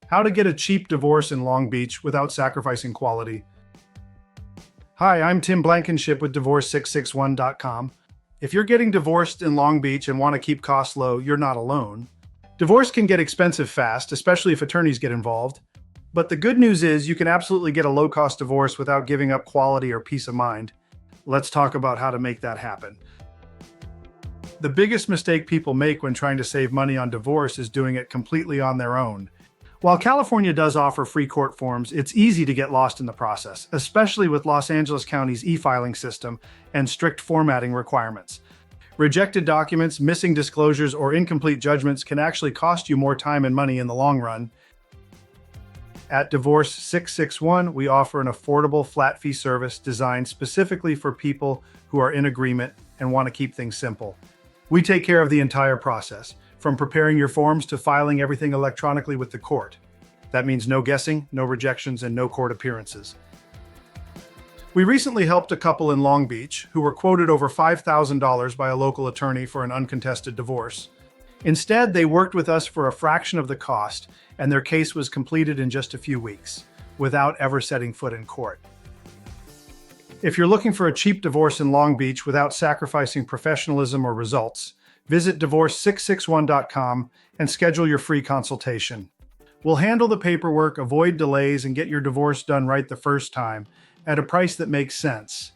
How to get a cheap divorce in Long Beach without sacrificing quality. Hi, I'm Tim Blankenship with Divorce661.com. If you're getting divorced in Long Beach and want to keep costs low, you're not alone. Divorce can get expensive fast, especially if attorneys get involved. But the good news is you can absolutely get a low-cost divorce without giving up quality or peace of mind. Let's talk about how to make that happen. The biggest mistake people make when trying to save money on divorce is doing it completely on their own. While California does offer free court forms, it's easy to get lost in the process, especially with Los Angeles County's e-filing system and strict formatting requirements. Rejected documents, missing disclosures, or incomplete judgments can actually cost you more time and money in the long run. At Divorce 661, we offer an affordable flat fee service designed specifically for people who are in agreement and want to keep things simple. We take care of the entire process, from preparing your forms to filing everything electronically with the court. That means no guessing, no rejections, and no court appearances. We recently helped a couple in Long Beach who were quoted over $5,000 by a local attorney for an uncontested divorce. Instead, they worked with us for a fraction of the cost, and their case was completed in just a few weeks, without ever setting foot in court. If you're looking for a cheap divorce in Long Beach without sacrificing professionalism or results, visit Divorce661.com and schedule your free consultation. We'll handle the paperwork, avoid delays, and get your divorce done right the first time at a price that makes sense.